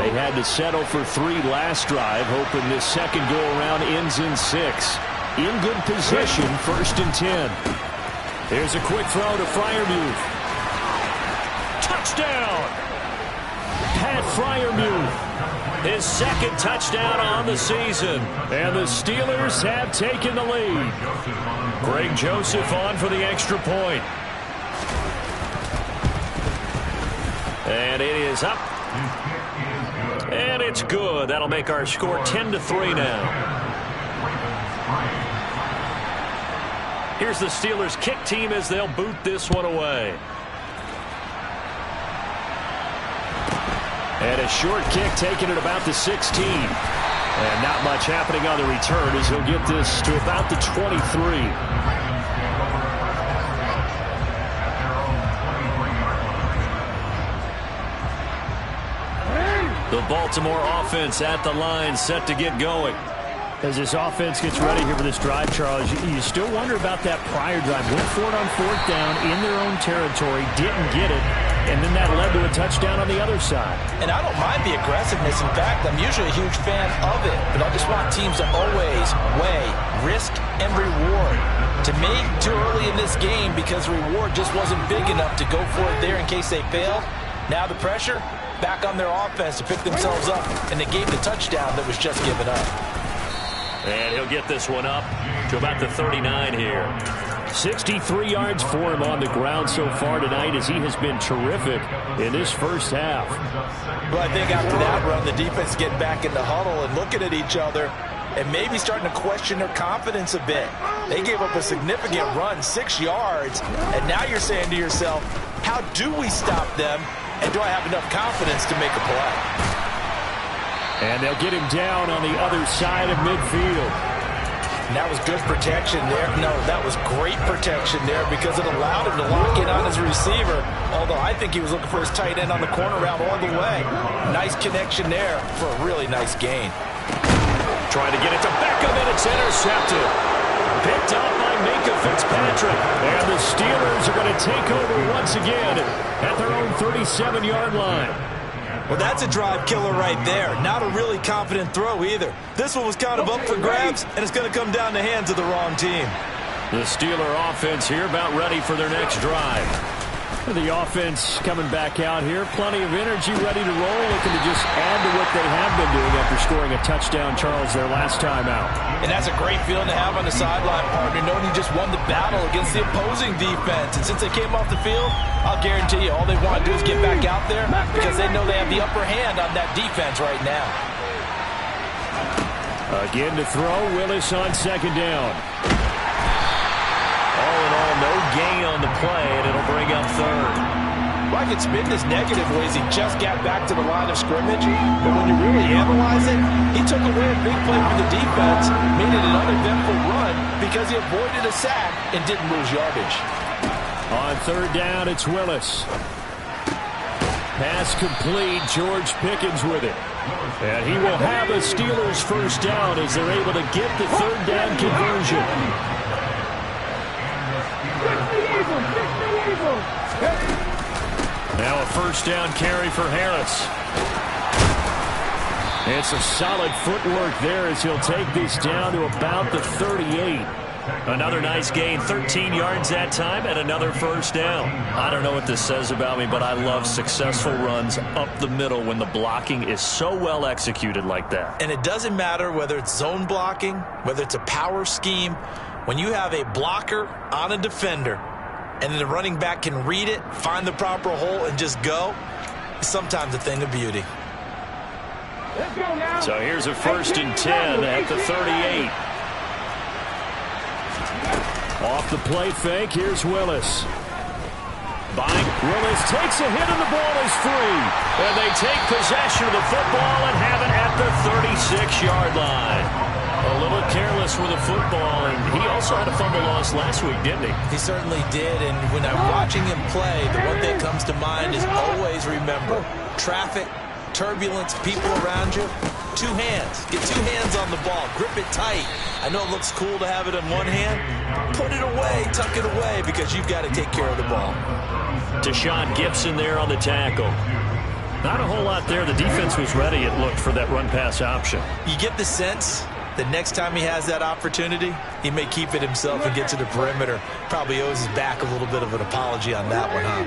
They had to settle for 3 last drive, hoping this second go-around ends in 6. In good position, 1st and 10. Here's a quick throw to Freiermuth. Touchdown! Pat Freiermuth, his 2nd touchdown on the season. And the Steelers have taken the lead. Greg Joseph on for the extra point. And it is up. And it's good. That'll make our score 10-3 now. Here's the Steelers kick team as they'll boot this one away. And a short kick taken at about the 16. And not much happening on the return as he'll get this to about the 23. The Baltimore offense at the line, set to get going. As this offense gets ready here for this drive, Charles, you still wonder about that prior drive. Went for it on 4th down in their own territory, didn't get it, and then that led to a touchdown on the other side. And I don't mind the aggressiveness. In fact, I'm usually a huge fan of it, but I just want teams to always weigh risk and reward. To me, too early in this game because the reward just wasn't big enough to go for it there in case they failed. Now the pressure back on their offense to pick themselves up, and they gave the touchdown that was just given up. And he'll get this one up to about the 39 here. 63 yards for him on the ground so far tonight as he has been terrific in this first half. Well, I think after that run, the defense getting back in the huddle and looking at each other and maybe starting to question their confidence a bit. They gave up a significant run, 6 yards, and now you're saying to yourself, how do we stop them, and do I have enough confidence to make a play? And they'll get him down on the other side of midfield. And that was good protection there. No, that was great protection there because it allowed him to lock in on his receiver, although I think he was looking for his tight end on the corner route all the way. Nice connection there for a really nice gain. Trying to get it to Beckham, and it's intercepted. Picked up by Minkah Fitzpatrick. And the Steelers are going to take over once again at their own 37-yard line. Well, that's a drive killer right there. Not a really confident throw either. This one was kind of up for grabs, and it's going to come down the hands of the wrong team. The Steeler offense here about ready for their next drive. The offense coming back out here. Plenty of energy, ready to roll, looking to just add to what they have been doing after scoring a touchdown, Charles, their last time out. And that's a great feeling to have on the sideline, partner, knowing you just won the battle against the opposing defense. And since they came off the field, I'll guarantee you all they want to do is get back out there because they know they have the upper hand on that defense right now. Again to throw, Willis on 2nd down. All in all, no gain on the play, and it'll bring up 3rd. Well, I could spin this negative ways. He just got back to the line of scrimmage, but when you really analyze it, he took away a big play for the defense, made it an uneventful run because he avoided a sack and didn't lose yardage. On 3rd down, it's Willis. Pass complete, George Pickens with it. And he will have a Steelers first down as they're able to get the 3rd down conversion. Now a first down carry for Harris. It's a solid footwork there as he'll take this down to about the 38. Another nice gain, 13 yards that time, and another first down. I don't know what this says about me, but I love successful runs up the middle when the blocking is so well executed like that. And it doesn't matter whether it's zone blocking, whether it's a power scheme. When you have a blocker on a defender, and then the running back can read it, find the proper hole, and just go, it's sometimes a thing of beauty. So here's a 1st and 10 at the 38. Off the play fake, here's Willis. Willis takes a hit and the ball is free. And they take possession of the football and have it at the 36-yard line. A little careless with the football, and he also had a fumble loss last week, didn't he? He certainly did, and when I'm watching him play, the one thing that comes to mind is always remember, traffic, turbulence, people around you, 2 hands. Get 2 hands on the ball. Grip it tight. I know it looks cool to have it in one hand. Put it away, tuck it away, because you've got to take care of the ball. Deshaun Gibson there on the tackle. Not a whole lot there. The defense was ready, it looked, for that run-pass option. You get the sense that next time he has that opportunity, he may keep it himself and get to the perimeter. Probably owes his back a little bit of an apology on that one, huh?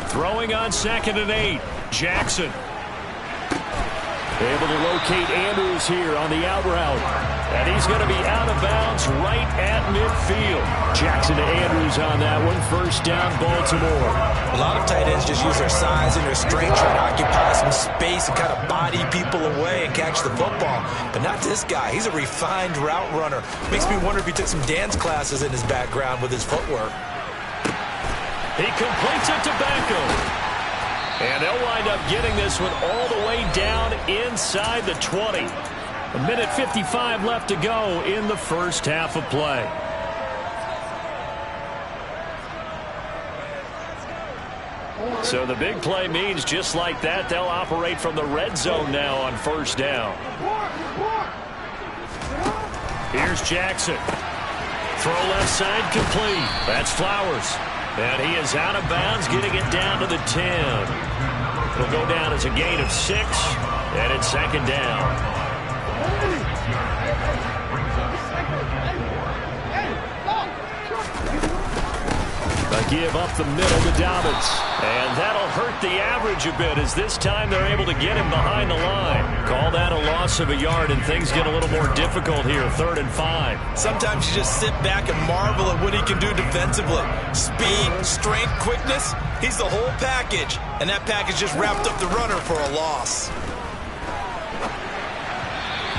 Throwing on 2nd and 8. Jackson. Able to locate Andrews here on the out route. And he's going to be out of bounds right at midfield. Jackson to Andrews on that one. First down, Baltimore. A lot of tight ends just use their size and their strength, try to occupy some space and kind of body people away and catch the football. But not this guy. He's a refined route runner. Makes me wonder if he took some dance classes in his background with his footwork. He completes it to Beckham. And they'll wind up getting this one all the way down inside the 20. 1:55 left to go in the first half of play. So the big play means just like that, they'll operate from the red zone now on first down. Here's Jackson. Throw left side complete. That's Flowers. And he is out of bounds, getting it down to the 10. It'll go down as a gain of 6, and it's 2nd down. A give up the middle to Dobbins. And that'll hurt the average a bit, as this time they're able to get him behind the line. Call that a loss of a yard, and things get a little more difficult here. 3rd and 5. Sometimes you just sit back and marvel at what he can do defensively. Speed, strength, quickness. He's the whole package. And that package just wrapped up the runner for a loss.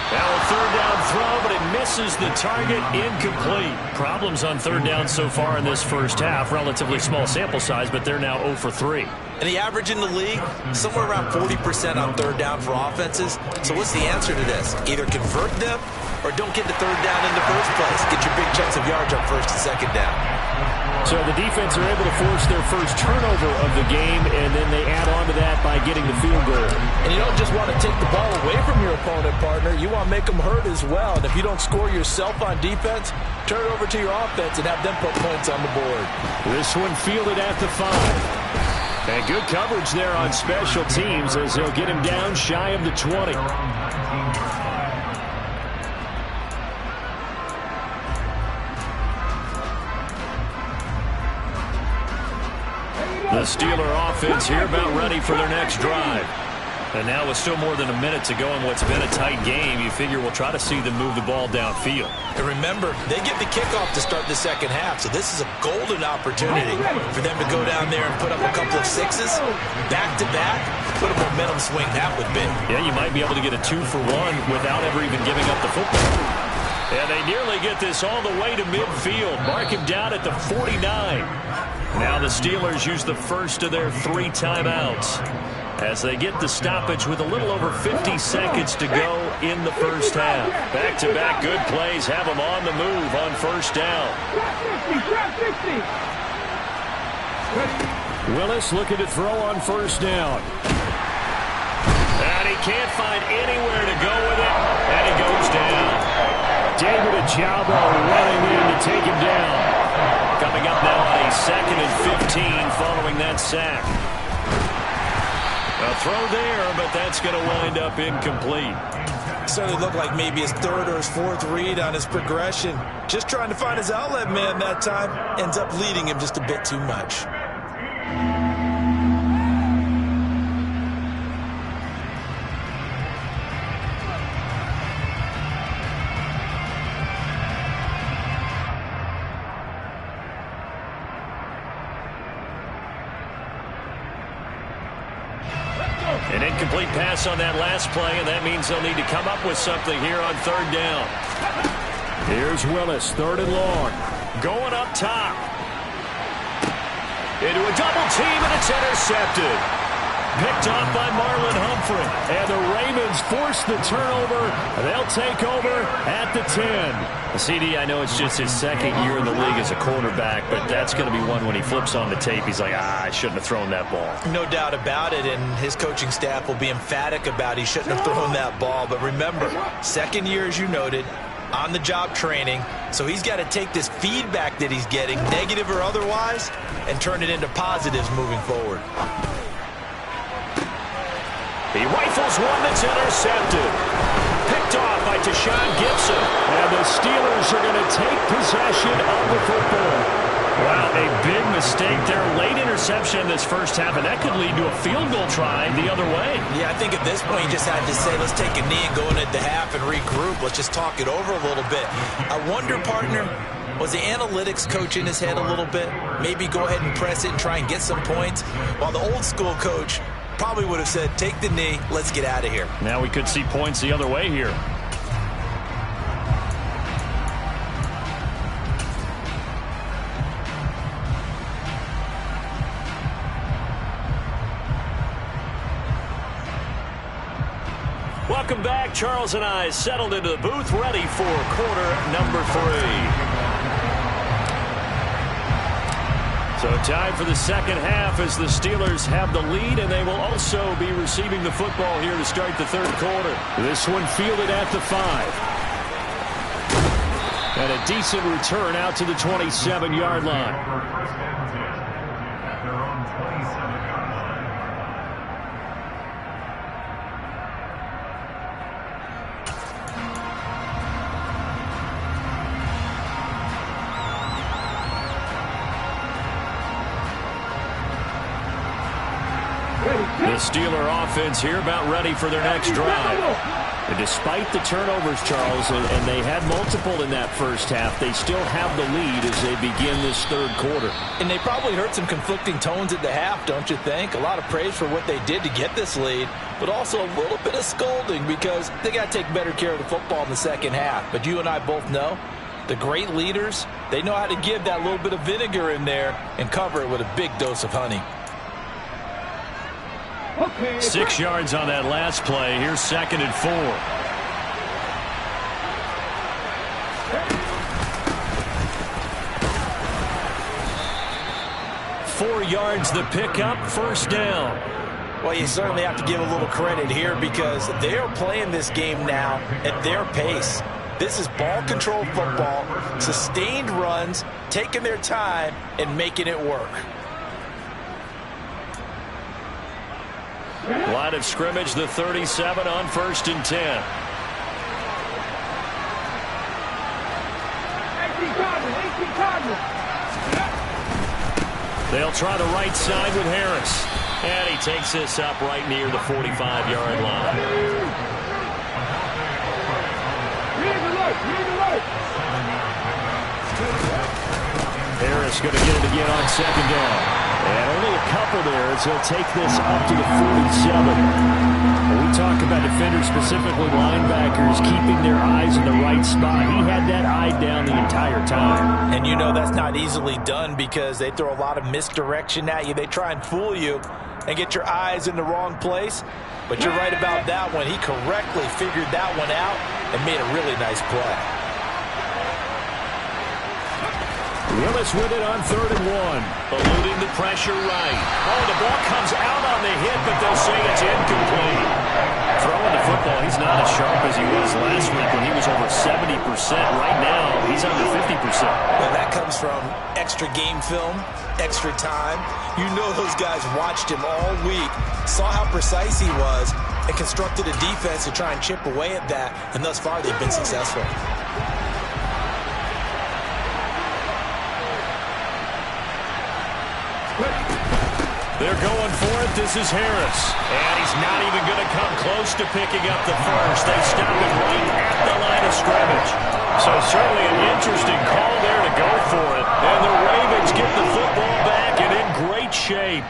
Now a 3rd down throw, but it misses the target. Incomplete. Problems on 3rd down so far in this first half. Relatively small sample size, but they're now 0 for 3. And the average in the league, somewhere around 40% on 3rd down for offenses. So what's the answer to this? Either convert them or don't get the 3rd down in the first place. Get your big chunks of yards on 1st and 2nd down. So the defense are able to force their first turnover of the game, and then they add on to that by getting the field goal. And you don't just want to take the ball away from your opponent, partner. You want to make them hurt as well. And if you don't score yourself on defense, turn it over to your offense and have them put points on the board. This one fielded at the 5. And good coverage there on special teams as they'll get him down shy of the 20. The Steeler offense here about ready for their next drive. And now with still more than a minute to go in what's been a tight game, you figure we'll try to see them move the ball downfield. And remember, they get the kickoff to start the second half, so this is a golden opportunity for them to go down there and put up a couple of 6s, back-to-back. What a momentum swing that would be. Yeah, you might be able to get a 2-for-1 without ever even giving up the football. And they nearly get this all the way to midfield. Mark him down at the 49. Now the Steelers use the first of their 3 timeouts as they get the stoppage with a little over 50 seconds to go in the first half. Back-to-back good plays have them on the move on first down. Willis looking to throw on first down. And he can't find anywhere to go with it, and he goes down. David Ojabo running in to take him down. Coming up now on a 2nd and 15 following that sack. A throw there, but that's going to wind up incomplete. Certainly looked like maybe his 3rd or his 4th read on his progression. Just trying to find his outlet man that time. Ends up leading him just a bit too much. An incomplete pass on that last play, and that means they'll need to come up with something here on 3rd down. Here's Willis, 3rd and long. Going up top. Into a double team, and it's intercepted. Picked off by Marlon Humphrey. And the Ravens force the turnover. They'll take over at the 10. CD, I know it's just his 2nd year in the league as a quarterback, but that's going to be one when he flips on the tape. He's like, I shouldn't have thrown that ball. No doubt about it, and his coaching staff will be emphatic about he shouldn't have thrown that ball. But remember, 2nd year, as you noted, on-the-job training, so he's got to take this feedback that he's getting, negative or otherwise, and turn it into positives moving forward. He rifles one that's intercepted. Picked off by Tashaun Gibson. And the Steelers are going to take possession of the football. Wow, a big mistake there. Late interception in this first half, and that could lead to a field goal try the other way. Yeah, I think at this point you just had to say, let's take a knee and go into the half and regroup. Let's just talk it over a little bit. I wonder, partner, was the analytics coach in his head a little bit? Maybe go ahead and press it and try and get some points? While the old school coach probably would have said, take the knee, let's get out of here. Now we could see points the other way here. Welcome back. Charles and I settled into the booth, ready for quarter number 3. So time for the second half as the Steelers have the lead, and they will also be receiving the football here to start the third quarter. This one fielded at the 5. And a decent return out to the 27-yard line. The Steeler offense here about ready for their next drive. And despite the turnovers, Charles, and they had multiple in that first half, they still have the lead as they begin this third quarter. And they probably heard some conflicting tones at the half, don't you think? A lot of praise for what they did to get this lead, but also a little bit of scolding because they got to take better care of the football in the second half. But you and I both know the great leaders, they know how to give that little bit of vinegar in there and cover it with a big dose of honey. 6 yards on that last play. Here's 2nd and 4. Four yards the pickup, first down. Well, you certainly have to give a little credit here because they are playing this game now at their pace. This is ball control football, sustained runs, taking their time and making it work. Line of scrimmage, the 37 on 1st and 10. They'll try the right side with Harris. And he takes this up right near the 45-yard line. Harris going to get it again on 2nd down. And only a couple there as he'll take this up to the 47. When we talk about defenders, specifically linebackers, keeping their eyes in the right spot. He had that eye down the entire time. And you know that's not easily done because they throw a lot of misdirection at you. They try and fool you and get your eyes in the wrong place. But you're right about that one. He correctly figured that one out and made a really nice play. Willis with it on 3rd and 1. Eluding the pressure right. Oh, the ball comes out on the hit, but they'll say it's incomplete. Throwing the football, he's not as sharp as he was last week when he was over 70%. Right now, he's under 50%. Well, that comes from extra game film, extra time. You know those guys watched him all week, saw how precise he was, and constructed a defense to try and chip away at that, and thus far they've been successful. They're going for it. This is Harris. And he's not even going to come close to picking up the first. They stop it right at the line of scrimmage. So certainly an interesting call there to go for it. And the Ravens get the football back and in great shape.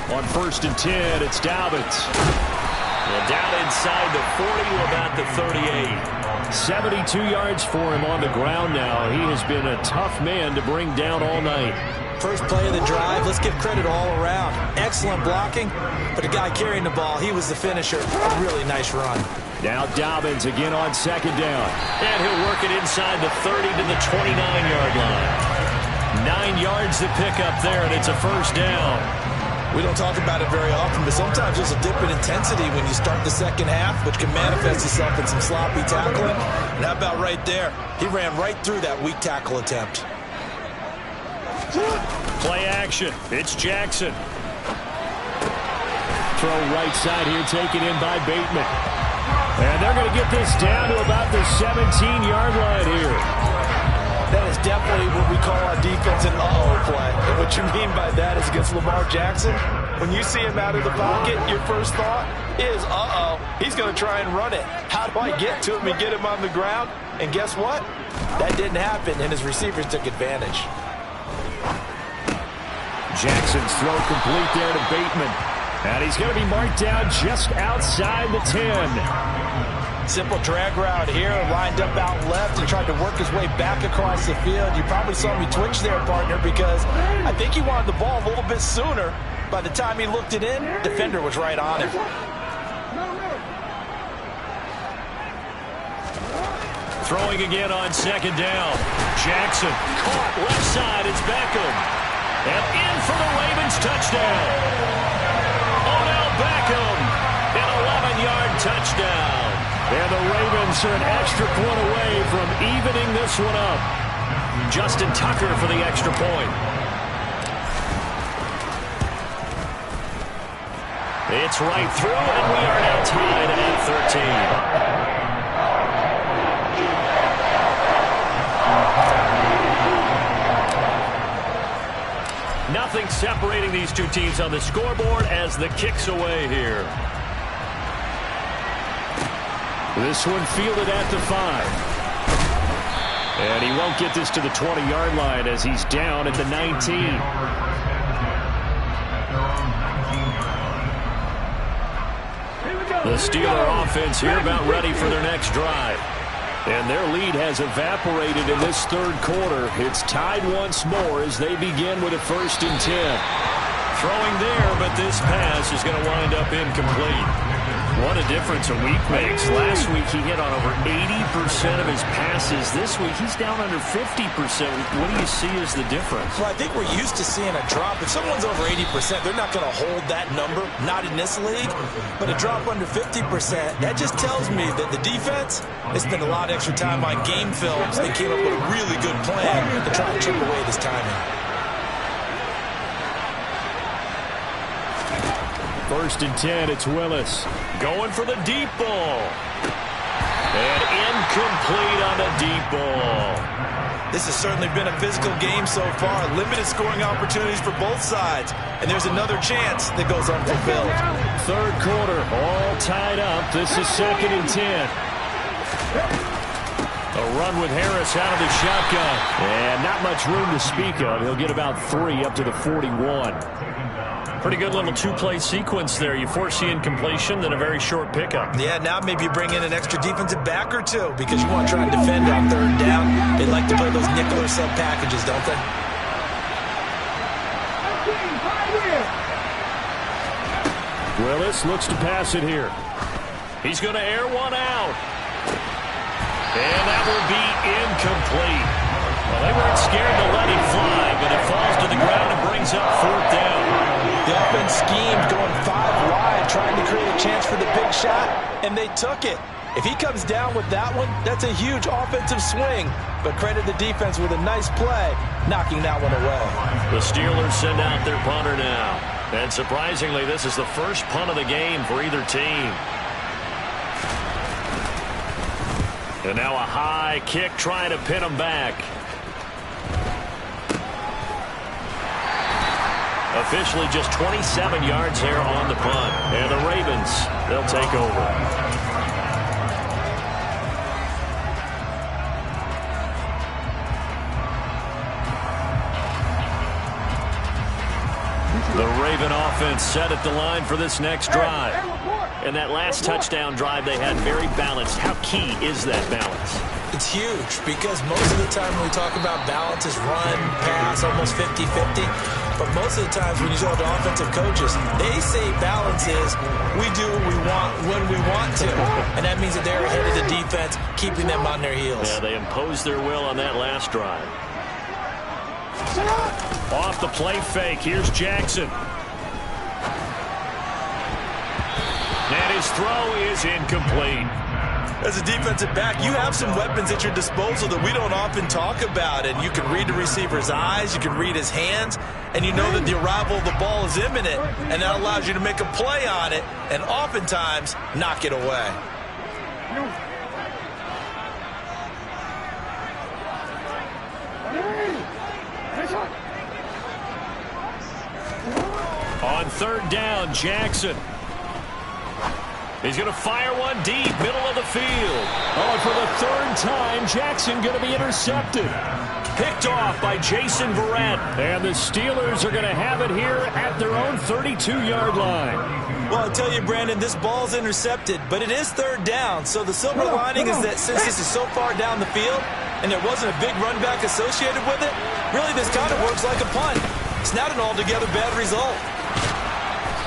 On 1st and 10, it's Dobbins. Well, down inside the 40 to about the 38. 72 yards for him on the ground now. He has been a tough man to bring down all night. First play of the drive, let's give credit all around. Excellent blocking, but the guy carrying the ball, he was the finisher. A really nice run. Now Dobbins again on 2nd down. And he'll work it inside the 30 to the 29-yard line. 9 yards to pick up there, and it's a first down. We don't talk about it very often, but sometimes there's a dip in intensity when you start the second half, which can manifest itself in some sloppy tackling. And how about right there? He ran right through that weak tackle attempt. Play action. It's Jackson. Throw right side here, taken in by Bateman. And they're going to get this down to about the 17-yard line here. That is definitely what we call on defense an uh-oh play. And what you mean by that is against Lamar Jackson, when you see him out of the pocket, your first thought is, uh-oh, he's going to try and run it. How do I get to him and get him on the ground? And guess what? That didn't happen, and his receivers took advantage. Jackson's throw complete there to Bateman. And he's going to be marked down just outside the 10. Simple drag route here, lined up out left and tried to work his way back across the field. You probably saw me twitch there, partner, because I think he wanted the ball a little bit sooner. By the time he looked it in, defender was right on him. Throwing again on second down. Jackson caught left side. It's Beckham. And in for the Ravens touchdown. Odell Beckham, an 11-yard touchdown. And the Ravens are an extra point away from evening this one up. Justin Tucker for the extra point. It's right through, and we are now tied at 13. Nothing separating these two teams on the scoreboard as the kick's away here. This one fielded at the 5. And he won't get this to the 20-yard line as he's down at the 19. The Steeler offense here about ready for their next drive. And their lead has evaporated in this third quarter. It's tied once more as they begin with a 1st and 10. Throwing there, but this pass is going to wind up incomplete. What a difference a week makes. Last week he hit on over 80% of his passes. This week he's down under 50%. What do you see as the difference? Well, I think we're used to seeing a drop. If someone's over 80%, they're not going to hold that number, not in this league. But a drop under 50%, that just tells me that the defense has spent a lot of extra time on game films. They came up with a really good plan to try and chip away this timing. 1st and 10, it's Willis. Going for the deep ball. And incomplete on the deep ball. This has certainly been a physical game so far. Limited scoring opportunities for both sides. And there's another chance that goes unfulfilled. Third quarter, all tied up. This is 2nd and 10. A run with Harris out of the shotgun. And not much room to speak of. He'll get about 3 up to the 41. Pretty good little two-play sequence there. You foresee incompletion, then a very short pickup. Yeah, now maybe you bring in an extra defensive back or two because you want to try and defend on 3rd down. They like to play those nickel or sub packages, don't they? Willis looks to pass it here. He's going to air one out. And that will be incomplete. Well, they weren't scared to let him fly, but it falls to the ground and brings up 4th down. The offense schemed going 5 wide, trying to create a chance for the big shot, and they took it. If he comes down with that one, that's a huge offensive swing. But credit the defense with a nice play, knocking that one away. The Steelers send out their punter now. And surprisingly, this is the first punt of the game for either team. And now a high kick trying to pin him back. Officially just 27 yards there on the punt. And the Ravens, they'll take over. The Raven offense set at the line for this next drive. And that last touchdown drive they had very balanced. How key is that balance? It's huge because most of the time when we talk about balance is run, pass, almost 50-50. But most of the times when you talk to offensive coaches, they say balance is we do what we want when we want to. And that means that they're ahead of the defense, keeping them on their heels. Yeah, they imposed their will on that last drive. Off the play fake, here's Jackson. And his throw is incomplete. As a defensive back, you have some weapons at your disposal that we don't often talk about. And you can read the receiver's eyes, you can read his hands, and you know that the arrival of the ball is imminent, and that allows you to make a play on it and oftentimes knock it away. On third down, Jackson. He's going to fire one deep, middle of the field. Oh, for the third time, Jackson going to be intercepted. Picked off by Jason Verrett. And the Steelers are going to have it here at their own 32-yard line. Well, I tell you, Brandon, this ball's intercepted, but it is third down. So the silver lining is that since this is so far down the field and there wasn't a big run back associated with it, really this kind of works like a punt. It's not an altogether bad result.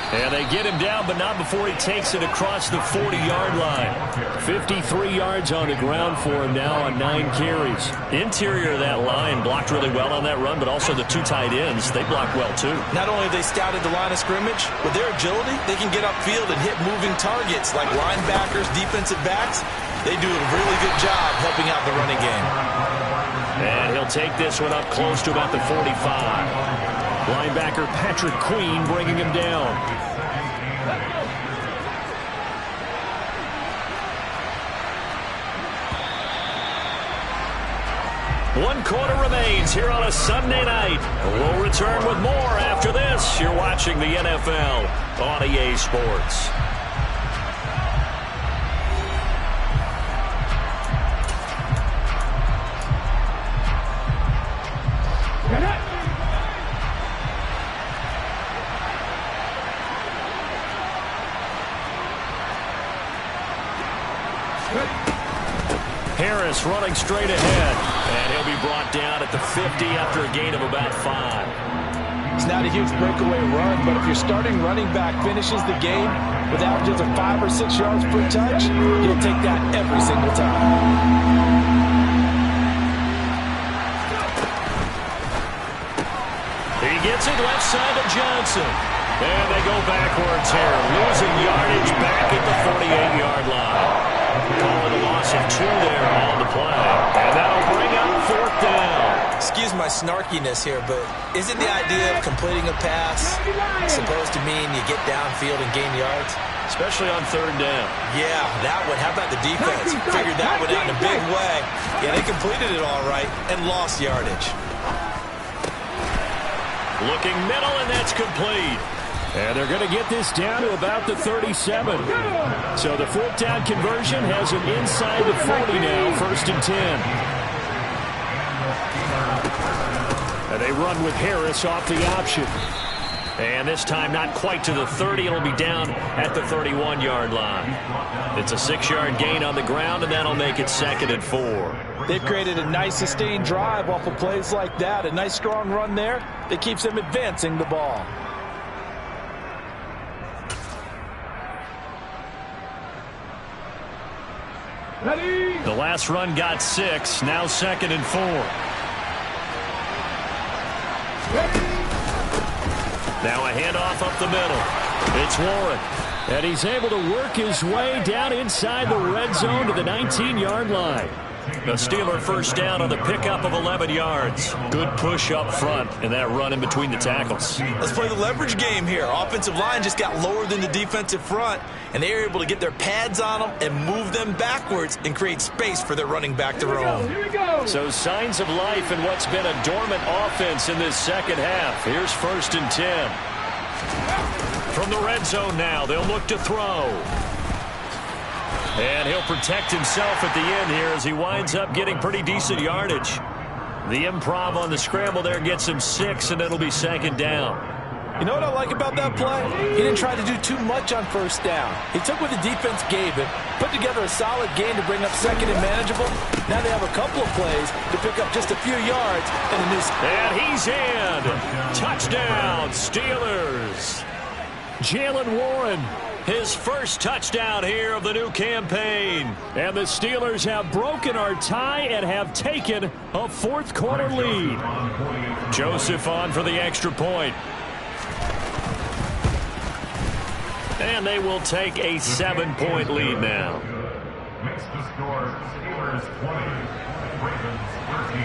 And they get him down, but not before he takes it across the 40-yard line. 53 yards on the ground for him now on 9 carries. Interior of that line blocked really well on that run, but also the 2 tight ends, they blocked well too. Not only have they scouted the line of scrimmage, with their agility, they can get upfield and hit moving targets like linebackers, defensive backs. They do a really good job helping out the running game. And he'll take this one up close to about the 45. Linebacker Patrick Queen bringing him down. One quarter remains here on a Sunday night. We'll return with more after this. You're watching the NFL on EA Sports. Harris running straight ahead, and he'll be brought down at the 50 after a gain of about 5. It's not a huge breakaway run, but if your starting running back finishes the game with averages of 5 or 6 yards per touch, you'll take that every single time. He gets it left side to Johnson. And they go backwards here, losing yardage back at the 48-yard line. Calling a loss of 2 there on the play. And that'll bring up 4th down. Excuse my snarkiness here, but isn't the idea of completing a pass supposed to mean you get downfield and gain yards? Especially on 3rd down. Yeah, that one. How about the defense? Figured that one out in a big way. Yeah, they completed it all right and lost yardage. Looking middle, and that's complete. And they're going to get this down to about the 37. So the 4th down conversion has him inside the 40 now, 1st and 10. And they run with Harris off the option. And this time not quite to the 30. It'll be down at the 31-yard line. It's a 6-yard gain on the ground, and that'll make it 2nd and 4. They've created a nice sustained drive off of plays like that. A nice strong run there that keeps them advancing the ball. The last run got 6. Now 2nd and 4. Now a handoff up the middle. It's Warren. And he's able to work his way down inside the red zone to the 19-yard line. A Steeler 1st down on the pickup of 11 yards. Good push up front in that run in between the tackles. Let's play the leverage game here. Offensive line just got lower than the defensive front, and they were able to get their pads on them and move them backwards and create space for their running back to roam. So signs of life in what's been a dormant offense in this second half. Here's 1st and 10. From the red zone now, they'll look to throw. And he'll protect himself at the end here as he winds up getting pretty decent yardage. The improv on the scramble there gets him 6, and it'll be 2nd down. You know what I like about that play? He didn't try to do too much on 1st down. He took what the defense gave him, put together a solid gain to bring up 2nd and manageable. Now they have a couple of plays to pick up just a few yards and a new. And he's in. Touchdown, Steelers. Jaylen Warren, his first touchdown here of the new campaign. And the Steelers have broken our tie and have taken a 4th quarter lead. Joseph on for the extra point. And they will take a 7-point lead now. Makes the score Steelers 20, Ravens 13.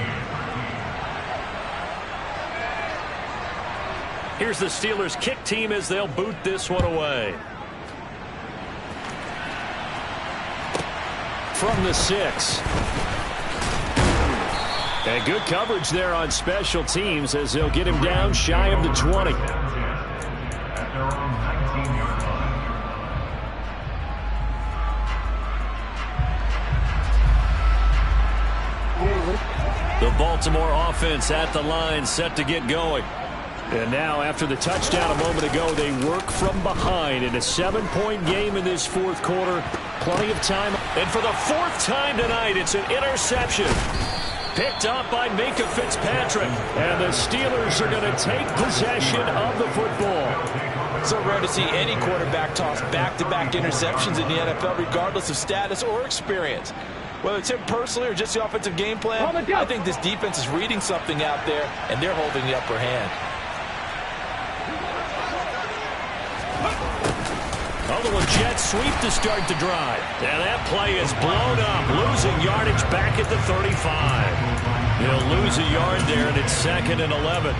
Here's the Steelers kick team as they'll boot this one away. From the 6. And good coverage there on special teams as they'll get him down shy of the 20. At their own 19-yard line. The Baltimore offense at the line, set to get going. And now, after the touchdown a moment ago, they work from behind in a 7-point game in this fourth quarter. Plenty of time. And for the 4th time tonight, it's an interception. Picked up by Minkah Fitzpatrick. And the Steelers are going to take possession of the football. So rare to see any quarterback toss back-to-back interceptions in the NFL, regardless of status or experience. Whether it's him personally or just the offensive game plan, I think this defense is reading something out there, and they're holding the upper hand. Although a jet sweep to start the drive. And that play is blown up, losing yardage back at the 35. He'll lose a yard there, and it's 2nd and 11.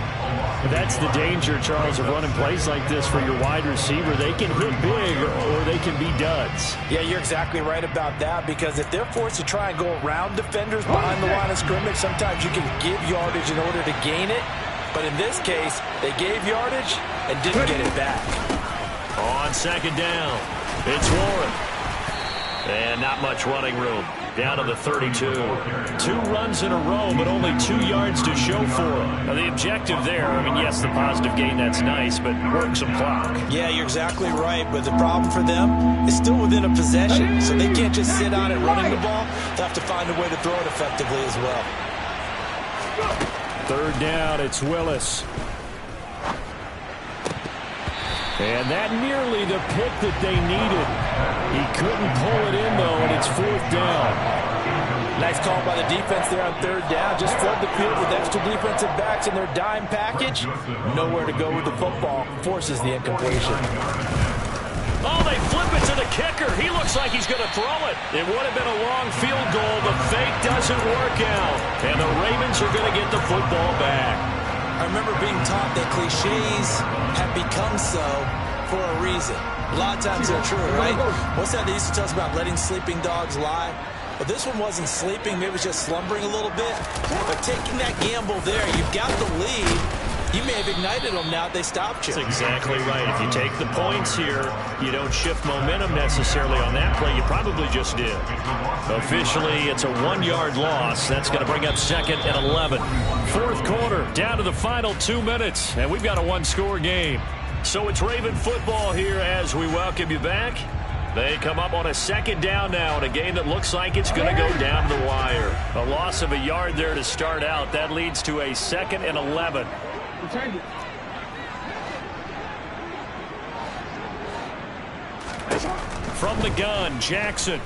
That's the danger, Charles, of running plays like this for your wide receiver. They can hit big or they can be duds. Yeah, you're exactly right about that, because if they're forced to try and go around defenders behind the line of scrimmage, sometimes you can give yardage in order to gain it. But in this case, they gave yardage and didn't get it back. On 2nd down, it's Warren. And not much running room. Down to the 32. 2 runs in a row, but only 2 yards to show for him. Now the objective there, I mean, yes, the positive gain, that's nice, but work some clock. Yeah, you're exactly right, but the problem for them is still within a possession, so they can't just sit on it running the ball. They have to find a way to throw it effectively as well. 3rd down, it's Willis. And that nearly the pick that they needed. He couldn't pull it in, though, and it's 4th down. Nice call by the defense there on 3rd down. Just flood the field with extra defensive backs in their dime package. Nowhere to go with the football. Forces the incompletion. Oh, they flip it to the kicker. He looks like he's going to throw it. It would have been a long field goal. The fake doesn't work out. And the Ravens are going to get the football back. I remember being taught that cliches have become so for a reason. A lot of times they're true, right? What's that they used to tell us about letting sleeping dogs lie? But this one wasn't sleeping, maybe it was just slumbering a little bit. But taking that gamble there, you've got the lead. You may have ignited them now that they stopped you. That's exactly right. If you take the points here, you don't shift momentum necessarily on that play. You probably just did. Officially, it's a 1-yard loss. That's going to bring up 2nd and 11. 4th quarter, down to the final 2 minutes, and we've got a 1-score game. So it's Raven football here as we welcome you back. They come up on a 2nd down now in a game that looks like it's going to go down the wire. A loss of a yard there to start out. That leads to a 2nd and 11. From the gun, Jackson.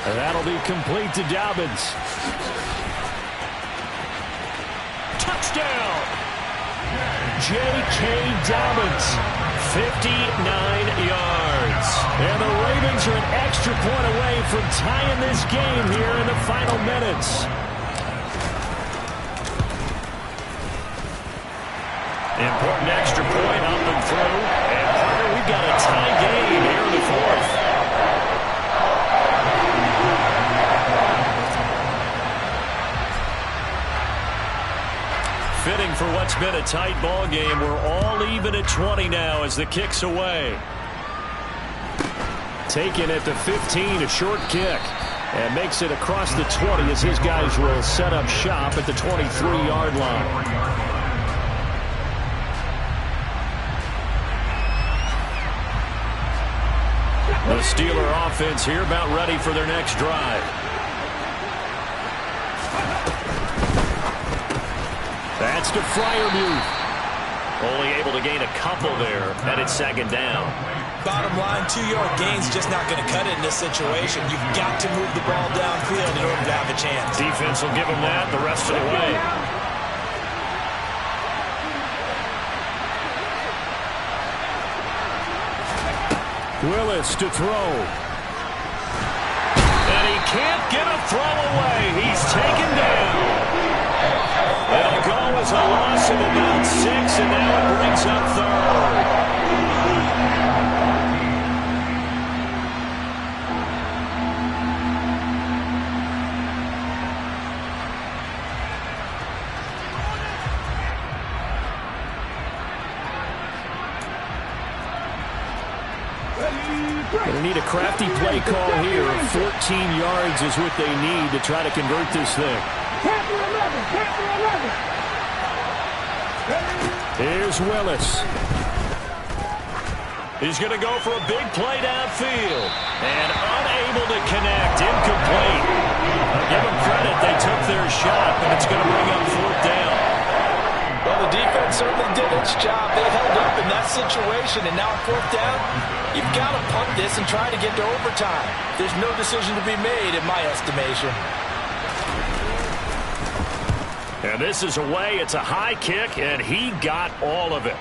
And that'll be complete to Dobbins. Touchdown! J.K. Dobbins, 59 yards. And the Ravens are an extra point away from tying this game here in the final minutes. Important extra point up and through. And partner, we've got a tie game here in the 4th. Fitting for what's been a tight ball game. We're all even at 20 now as the kick's away. Taken at the 15, a short kick. And makes it across the 20 as his guys will set up shop at the 23-yard line. The Steeler offense here about ready for their next drive. That's to Freiermuth. Only able to gain a couple there, and it's 2nd down. Bottom line, 2-yard gain's just not going to cut it in this situation. You've got to move the ball downfield in order to have a chance. Defense will give them that the rest of the way. Willis to throw. And he can't get a throw away. He's taken down. It'll go as a loss of about 6, and now it brings up third. Going to need a crafty play call here. 14 yards is what they need to try to convert this thing. Here's Willis. He's going to go for a big play downfield. And unable to connect. Incomplete. I'll give them credit. They took their shot, but it's going to bring up 4th down. Well, the defense certainly did its job. They held up in that situation, and now 4th down, you've got to punt this and try to get to overtime. There's no decision to be made, in my estimation. And this is away. It's a high kick, and he got all of it.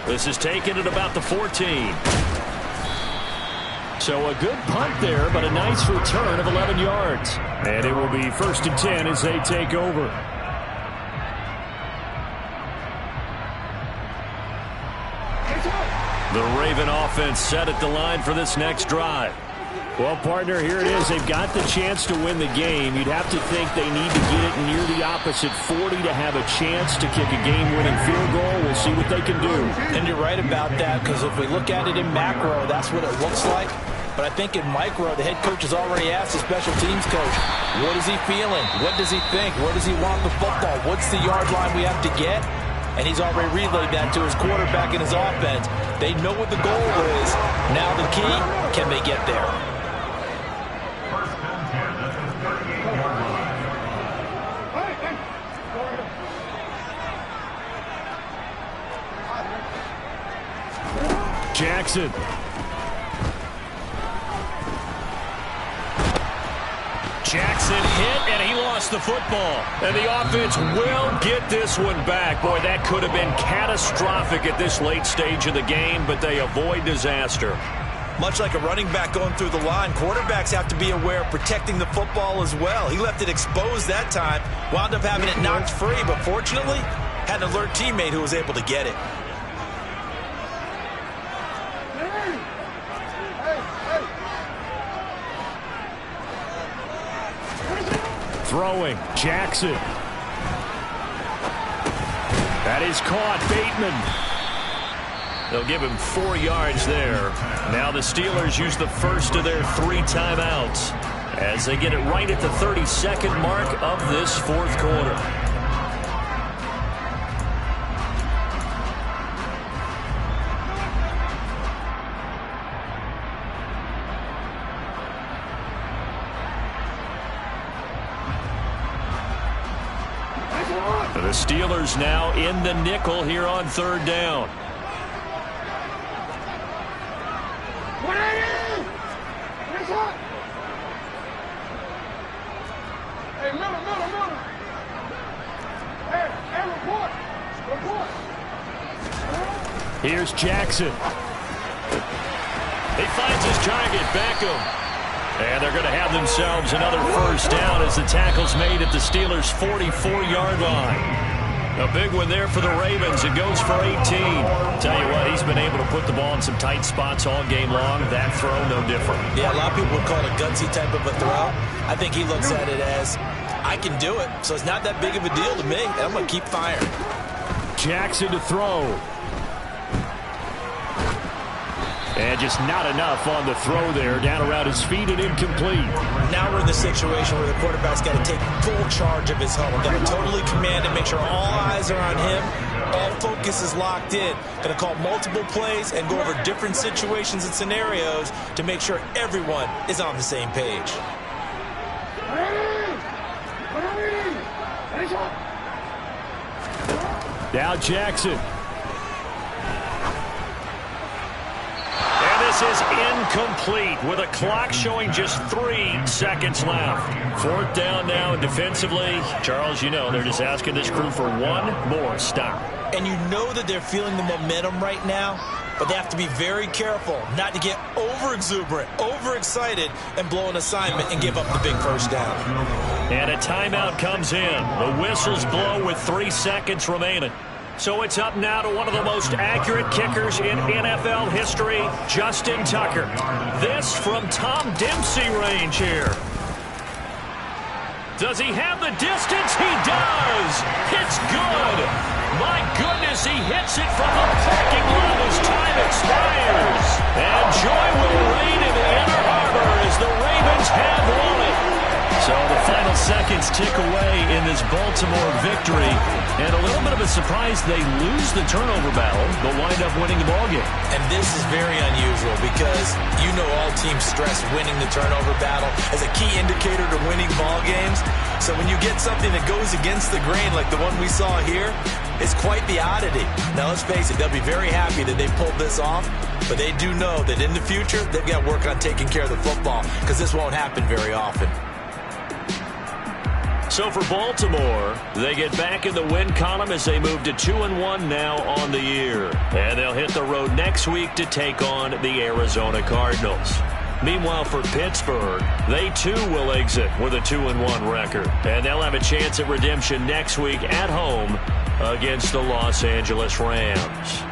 This is taken at about the 14. So a good punt there, but a nice return of 11 yards. And it will be 1st and 10 as they take over. The Raven offense set at the line for this next drive. Well, partner, here it is. They've got the chance to win the game. You'd have to think they need to get it near the opposite 40 to have a chance to kick a game-winning field goal. We'll see what they can do. And you're right about that, because if we look at it in macro, that's what it looks like. But I think in micro, the head coach has already asked the special teams coach, what is he feeling? What does he think? Where does he want the football? What's the yard line we have to get? And he's already relayed that to his quarterback and his offense. They know what the goal is. Now the key, can they get there? First and 10 at the 38-yard line. Jackson. Jackson hit, and he lost the football. And the offense will get this one back. Boy, that could have been catastrophic at this late stage of the game, but they avoid disaster. Much like a running back going through the line, quarterbacks have to be aware of protecting the football as well. He left it exposed that time, wound up having it knocked free, but fortunately, had an alert teammate who was able to get it. Throwing, Jackson. That is caught, Bateman. They'll give him 4 yards there. Now the Steelers use the first of their 3 timeouts as they get it right at the 32nd mark of this 4th quarter. The Steelers now in the nickel here on 3rd down. Here's Jackson. He finds his target, Beckham. And they're going to have themselves another 1st down as the tackle's made at the Steelers' 44-yard line. A big one there for the Ravens. It goes for 18. Tell you what, he's been able to put the ball in some tight spots all game long. That throw, no different. Yeah, a lot of people would call it a gutsy type of a throw. I think he looks at it as, I can do it, so it's not that big of a deal to me, and I'm going to keep firing. Jackson to throw. And just not enough on the throw there. Down around his feet and incomplete. Now we're in the situation where the quarterback's got to take full charge of his huddle. Got to totally command it, make sure all eyes are on him. All focus is locked in. Going to call multiple plays and go over different situations and scenarios to make sure everyone is on the same page. Now Jackson. This is incomplete with a clock showing just 3 seconds left. 4th down now, and defensively, Charles, you know, they're just asking this crew for one more stop. And you know that they're feeling the momentum right now. but they have to be very careful not to get over-exuberant, overexcited, and blow an assignment and give up the big first down. And a timeout comes in. The whistles blow with 3 seconds remaining. So it's up now to one of the most accurate kickers in NFL history, Justin Tucker. This from Tom Dempsey range here. Does he have the distance? He does. It's good. My goodness, he hits it from the parking lot as time expires. And joy will reign in Ann Arbor as the Ravens have won it. So the final seconds tick away in this Baltimore victory. And a little bit of a surprise, they lose the turnover battle, but wind up winning the ballgame. And this is very unusual because you know all teams stress winning the turnover battle as a key indicator to winning ball games. So when you get something that goes against the grain like the one we saw here, it's quite the oddity. Now let's face it, they'll be very happy that they pulled this off, but they do know that in the future they've got to work on taking care of the football because this won't happen very often. So for Baltimore, they get back in the win column as they move to 2-1 now on the year. And they'll hit the road next week to take on the Arizona Cardinals. Meanwhile, for Pittsburgh, they too will exit with a 2-1 record. And they'll have a chance at redemption next week at home against the Los Angeles Rams.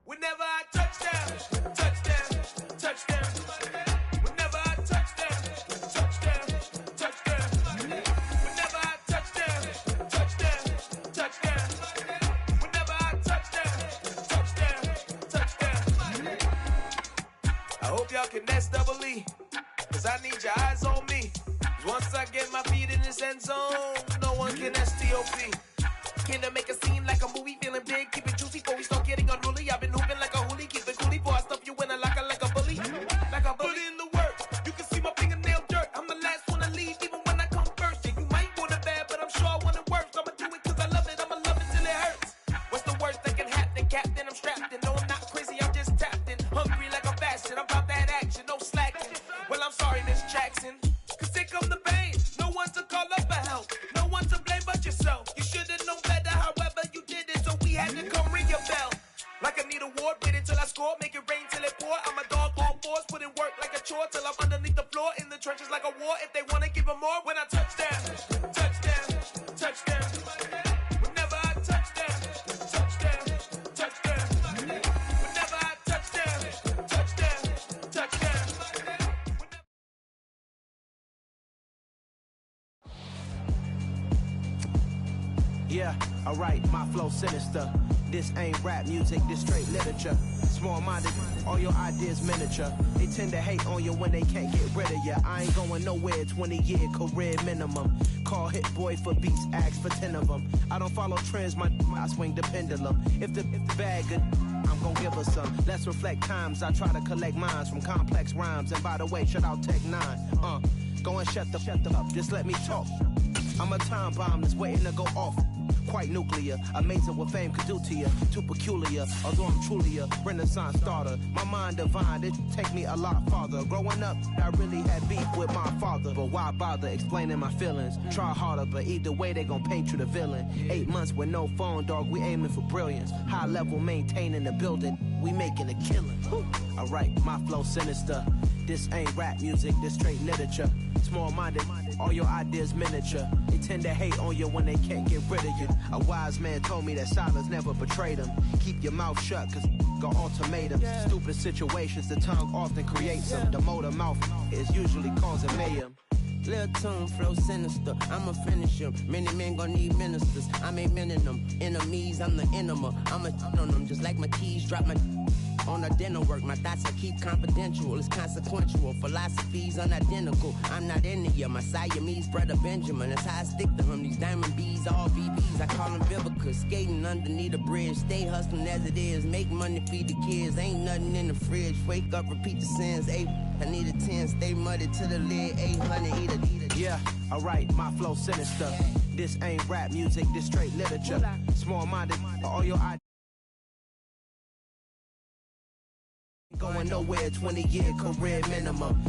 Whenever I touchdown, touchdown, touchdown. Whenever I touchdown, touchdown, touchdown. Whenever I touchdown, touchdown, touchdown. Whenever I touchdown, touchdown, touchdown. I hope y'all can nest double E, cause I need your eyes on me. Cause once I get my feet in this end zone, no one can STOP. Can I make a scene like a movie, feeling big, keep it juicy before we start getting unruly. I've been hooping like a hoolie, keep it coolie before I stuff you in a locker like a bully. Like a bully in the work, you can see my fingernail dirt. I'm the last one to leave, even when I come first. Yeah, you might want it bad, but I'm sure I want it worse. I'ma do it cause I love it, I'ma love it till it hurts. trenches like a war. If they wanna give them more, when I touch down, touchdown, touchdown. Whenever I touch down, touchdown, touchdown. Whenever I touchdown, touchdown, touchdown. Yeah, alright, my flow sinister. This ain't rap music, this straight literature. Small-minded, all your ideas miniature. They tend to hate on you when they can't get rid of you. I ain't going nowhere, 20-year career minimum. Call Hit Boy for beats, ask for 10 of them. I don't follow trends, I swing the pendulum. If the bag good, I'm gon' give her some. Let's reflect times, I try to collect minds from complex rhymes. And by the way, shout out Tech 9. Go and shut the up, just let me talk. I'm a time bomb that's waiting to go off. Quite nuclear, amazing what fame could do to you. Too peculiar, although I'm truly a renaissance starter. My mind divine, it take me a lot farther. Growing up, I really had beef with my father. But why bother explaining my feelings? Try harder, but either way they gon' paint you the villain. 8 months with no phone, dog, we aiming for brilliance. High level maintaining the building, we making a killing. Alright, my flow sinister. This ain't rap music, this straight literature. Small-minded, all your ideas miniature. They tend to hate on you when they can't get rid of you. A wise man told me that silence never betrayed him. Keep your mouth shut, cause got ultimatums. Stupid situations, the tongue often creates them. The motor mouth is usually causing mayhem. Lil' tune, flow sinister, I'ma finish him. Many men gon' need ministers, I'm aiming them. Enemies, I'm the enema. I'ma on them, just like my keys, drop my on a dinner work. My thoughts I keep confidential, it's consequential. Philosophies unidentical, I'm not into ya. My Siamese brother Benjamin, that's how I stick to him. These diamond bees, all VBs, I call them Vivica. Skating underneath a bridge, stay hustling as it is. Make money, feed the kids, ain't nothing in the fridge. Wake up, repeat the sins, I need a 10, stay muddy to the lid, 800, eat a. Yeah, alright, my flow sinister. This ain't rap music, this straight literature. Small-minded, all your ideas. Going nowhere, 20-year career minimum.